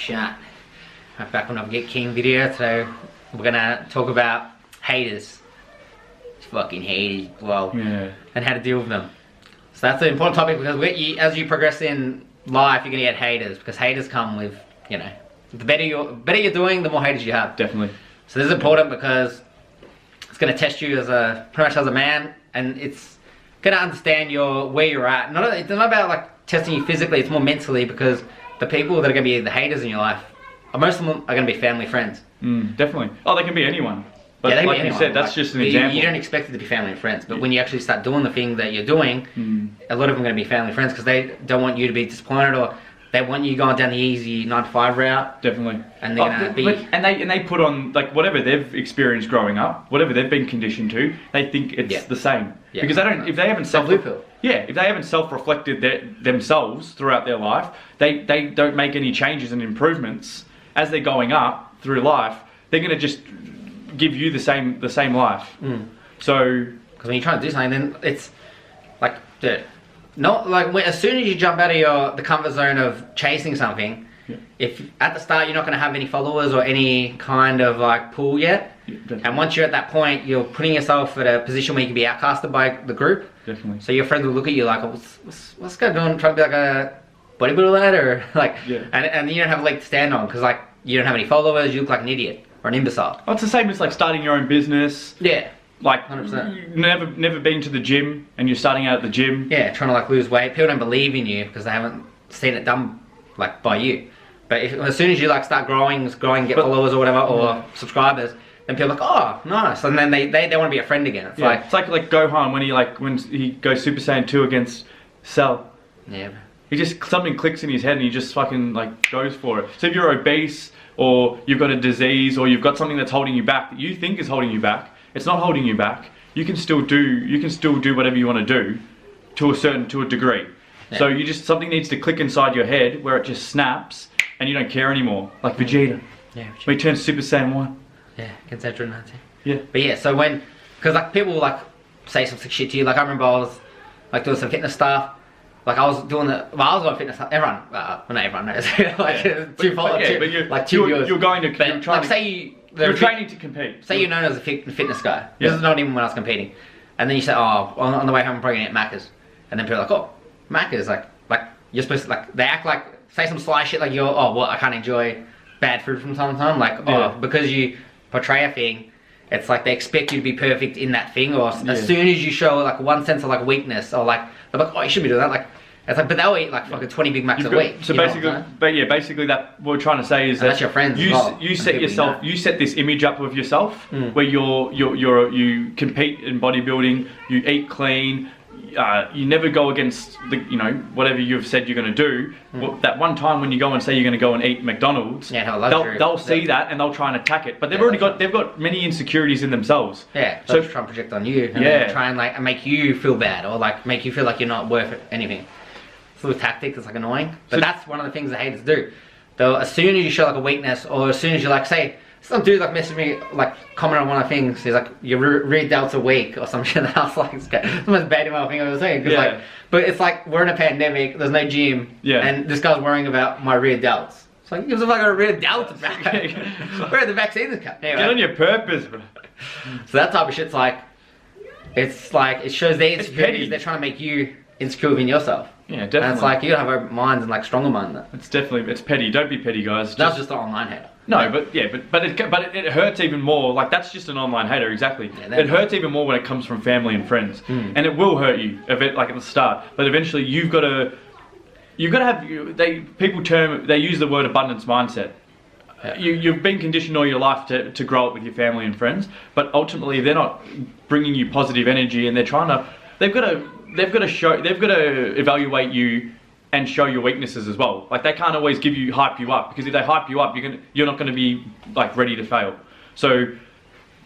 shot. Back on Get King video, so we're gonna talk about haters. Fucking haters, well, yeah. And how to deal with them. So that's an important topic because as you progress in life, you're gonna get haters because haters come with, you know, the better you're doing, the more haters you have. Definitely. So this is important because it's gonna test you as pretty much as a man, and it's gonna understand where you're at. It's not about like testing you physically; it's more mentally because the people that are gonna be the haters in your life, most of them are gonna be family friends. Definitely. Oh, they can be anyone. But yeah, like you said, that's just an example. You don't expect it to be family and friends, but when you actually start doing the thing that you're doing, a lot of them are going to be family and friends because they don't want you to be disappointed, or they want you going down the easy 9-to-5 route. Definitely. And they're going to be... And they put on, like, whatever they've experienced growing up, whatever they've been conditioned to, they think it's the same. Yeah. Because if they haven't self-reflected themselves throughout their life, they don't make any changes and improvements as they're going up through life. They're going to just give you the same life. So because when you're trying to do something, then it's like, dude, not like as soon as you jump out of the comfort zone of chasing something, if at the start you're not going to have any followers or any kind of like pull yet, and once you're at that point, you're putting yourself at a position where you can be outcasted by the group. Definitely. So your friends will look at you like, oh, what's this guy doing, trying to be like a bodybuilder lad, or like, and you don't have a leg to stand on because like you don't have any followers, you look like an idiot. Or an imbecile. Well, it's the same as like starting your own business. Yeah. Like 100%. You've never been to the gym and you're starting out at the gym. Yeah, trying to like lose weight. People don't believe in you because they haven't seen it done like by you. But as soon as you like start growing, get followers or whatever, or subscribers, then people are like, oh, nice. And then they want to be a friend again. It's it's like Gohan when he goes Super Saiyan 2 against Cell. Yeah. He just, something clicks in his head and he just fucking like goes for it. So if you're obese, or you've got a disease, or you've got something that's holding you back that you think is holding you back, it's not holding you back. You can still do whatever you want to do to a degree. Yeah. So something needs to click inside your head where it just snaps and you don't care anymore. Like Vegeta. Yeah. When he turns Super Saiyan 1. Yeah, against Android 19. Yeah. But yeah, so because like people like say some sick shit to you. Like I remember I was like doing some fitness stuff. Like I was doing fitness. Everyone, well, not everyone knows. Like you're going to. But like say you're training to compete. Say you're known as a fitness guy. This is not even when I was competing. And then you say, oh, on the way home I'm probably gonna get Macca's. And then people are like, oh, Macca's, like you're supposed to like. They act like say some sly shit like I can't enjoy bad food from time to time. Like because you portray a thing. It's like they expect you to be perfect in that thing, or as soon as you show like one sense of like weakness, or like they're like, oh, you should be doing that. Like it's like, but they'll eat like fucking 20 Big Macs a week. So basically, that what we're trying to say is that that's your friends. You set this image up of yourself where you compete in bodybuilding, you eat clean. You never go against whatever you've said you're going to do. Well, that one time when you go and say you're going to go and eat McDonald's, they'll see that and they'll try and attack it. But they've got many insecurities in themselves. Yeah, so try and project on you. And try and like make you feel bad, or like make you feel like you're not worth anything. It's a little tactic that's like annoying, but that's one of the things the haters do. Though as soon as you show like a weakness, or as soon as you like say. Some dude like messaged me, like comment on one of the things. He's like, your rear delts a week or some shit. And I was like, it's the most bad email thing I was saying. But it's like we're in a pandemic. There's no gym, and this guy's worrying about my rear delts. It's like, gives a fucking rear delts about. Where are the vaccines come? Anyway. Get on your purpose, bro. So that type of shit's like, it shows their insecurities. They're trying to make you insecure within yourself. Yeah, definitely. And it's like you gotta have open minds and like stronger mind. It's petty. Don't be petty, guys. That's just an online hater. No, but it hurts even more. Like that's just an online hater, exactly. Yeah, it hurts even more when it comes from family and friends, and it will hurt you a bit, like at the start. But eventually, you've got to have. They use the word abundance mindset. Yeah. You've been conditioned all your life to grow up with your family and friends, but ultimately, if they're not bringing you positive energy, and they've got to evaluate you and show your weaknesses as well. Like they can't always hype you up, because if they hype you up, you're not going to be like ready to fail. So,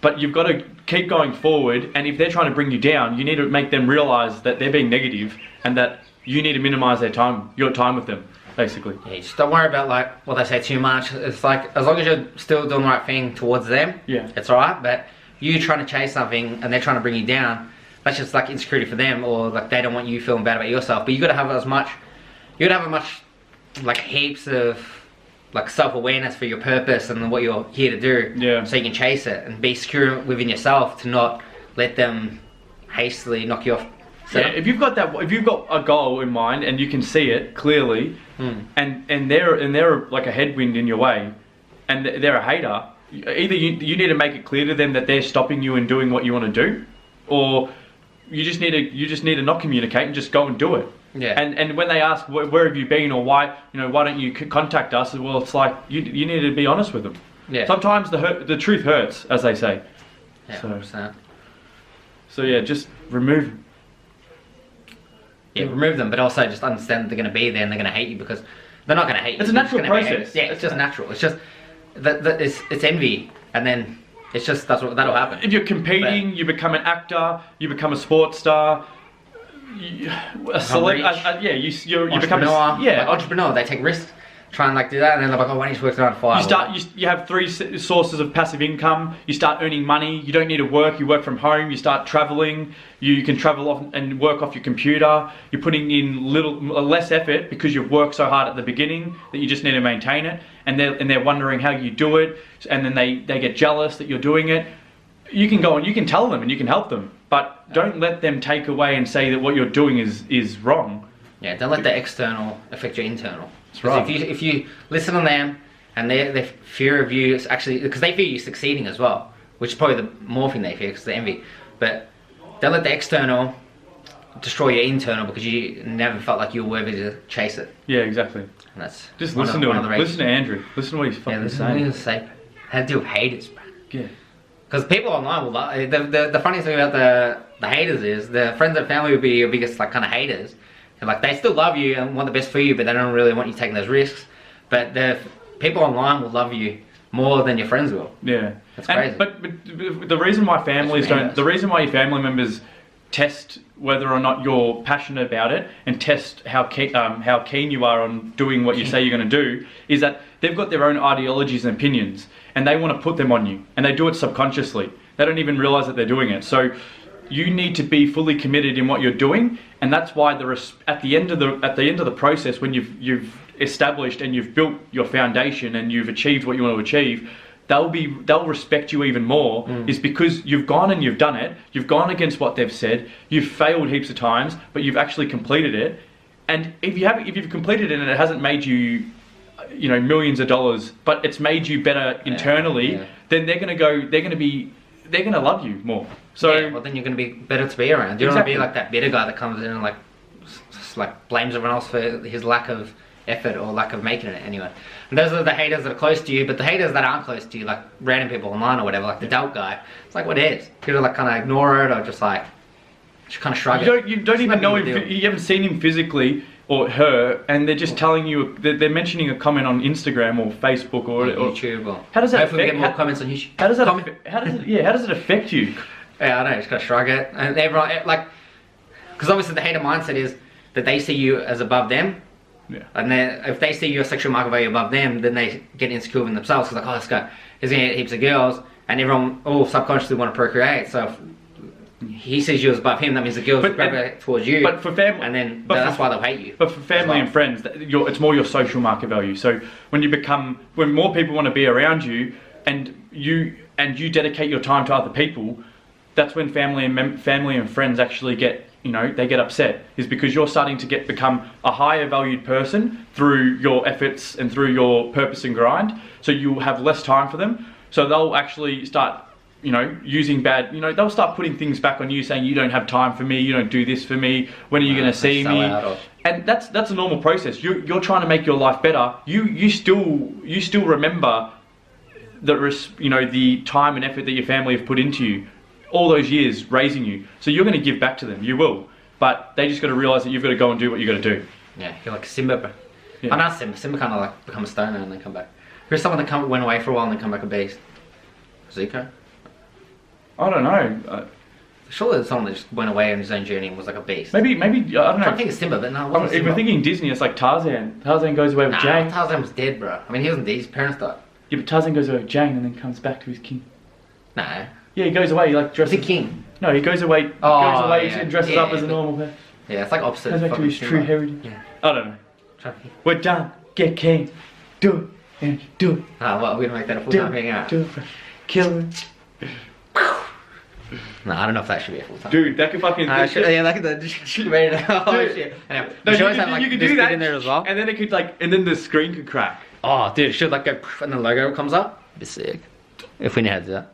but you've got to keep going forward, and if they're trying to bring you down, you need to make them realize that they're being negative and that you need to minimize your time with them, basically. Yeah, just don't worry about like what they say too much. It's like as long as you're still doing the right thing towards them, it's alright. But you trying to chase something and they're trying to bring you down, that's just like insecurity for them, or like they don't want you feeling bad about yourself. But you gotta have like heaps of like self-awareness for your purpose and what you're here to do. Yeah. So you can chase it and be secure within yourself to not let them hastily knock you off. Yeah, if you've got a goal in mind and you can see it clearly, and they're like a headwind in your way, and they're a hater, either you need to make it clear to them that they're stopping you in doing what you want to do, or you just need to not communicate and just go and do it. Yeah. And when they ask where have you been or why don't you contact us? Well, it's like you need to be honest with them. Yeah. Sometimes the truth hurts, as they say. Yeah. So yeah, just remove them. Yeah, remove them, but also just understand that they're going to be there and they're going to hate you because they're not going to hate you. It's a natural process. Yeah, it's just natural. It's just that it's envy, and then it's just that'll happen. If you're competing, you become an actor, you become a sports star. You become entrepreneur. They take risks, try and like do that, and then they're like, oh, why don't you work 9 to 5? You have 3 sources of passive income. You start earning money. You don't need to work. You work from home. You start traveling. You can travel off and work off your computer. You're putting in less effort because you've worked so hard at the beginning that you just need to maintain it. And they're wondering how you do it, and then they get jealous that you're doing it. You can go and you can tell them and you can help them, but don't let them take away and say that what you're doing is wrong. Yeah, don't let the external affect your internal. That's right. If you listen to them and their fear of you is actually because they fear you succeeding as well, which is probably the more thing they fear because they envy. But don't let the external destroy your internal because you never felt like you were worthy to chase it. Yeah, exactly. And that's just listen to him. Listen to Andrew. Listen to what he's fucking saying. How to deal with haters, bro. Yeah. Because people online will the funniest thing about the haters is the friends and family will be your biggest like kind of haters. And like they still love you and want the best for you, but they don't really want you taking those risks. But the people online will love you more than your friends will. Yeah, that's crazy. But the reason why the reason why your family members test whether or not you're passionate about it and test how keen you are on doing what you say you're going to do is that they've got their own ideologies and opinions and they want to put them on you, and they do it subconsciously. They don't even realize that they're doing it. So you need to be fully committed in what you're doing, and that's why at the end of the process, when you've established and you've built your foundation and you've achieved what you want to achieve, they'll respect you even more. Is because you've gone and you've done it. You've gone against what they've said. You've failed heaps of times, but you've actually completed it. And if you've completed it and it hasn't made you millions of dollars, but it's made you better internally, then they're going to love you more. So well, then you're going to be better to be around. You don't want to be like that bitter guy that comes in and like blames everyone else for his lack of effort or lack of making it anyway. And those are the haters that are close to you, but the haters that aren't close to you, like random people online or whatever, like the doubt guy, it's like, what is? People like kind of ignore it or just kind of shrug it. You don't even know if you haven't seen him physically or her, and they're just telling you, they're mentioning a comment on Instagram or Facebook or YouTube. Or how does that hopefully affect? We get more comments on YouTube. How does it affect you? Yeah, I know. Just gotta shrug it, and everyone because obviously the hater mindset is that they see you as above them. Yeah. And then if they see your sexual market value above them, then they get insecure in themselves. Cause like, oh, this guy, he's gonna get heaps of girls, and everyone all subconsciously want to procreate. So if he sees you as above him, that means the girls gravitate towards you. But for family, and then that's why they'll hate you. But for family and friends, it's more your social market value. So when more people want to be around you, and you dedicate your time to other people, that's when family and friends actually get. They get upset, is because you're starting to become a higher valued person through your efforts and through your purpose and grind. So you have less time for them. So they'll actually start, using bad, they'll start putting things back on you, saying you don't have time for me, you don't do this for me, when are you going to see me? And that's a normal process. You're trying to make your life better. You still remember the time and effort that your family have put into you. All those years raising you, so you're going to give back to them. You will, but they just got to realize that you've got to go and do what you got to do. Yeah, you're like Simba, bro. Yeah. I'm not Simba. Simba kind of like become a stoner and then come back. Who's someone that went away for a while and then come back a beast? Zuko? I don't know. Surely there's someone that just went away on his own journey and was like a beast. Maybe I don't know. I think it's Simba, but no, it wasn't If Simba. we're thinking Disney, it's like Tarzan. Tarzan goes away with Jane. Tarzan was dead, bro. I mean, he wasn't dead. His parents died. Yeah, but Tarzan goes away with Jane and then comes back to his king. No. Yeah, he goes away. He dresses. He's a king. No, he goes away. And dresses up as a normal person. Yeah, it's like opposite. Goes back to his true heritage. Yeah. I don't know. We're done. Get king. Do it. and do it. Well, we're gonna make that a full-time thing out. Do it. Kill it. No, I don't know if that should be a full-time. Dude, that could fucking... yeah, like the should be ready to... Oh, shit. Anyway, No, you could do that in there as well. And then it could like, and then the screen could crack. Oh, dude, it should like go, and the logo comes up. It'd be sick. If we know how to do that.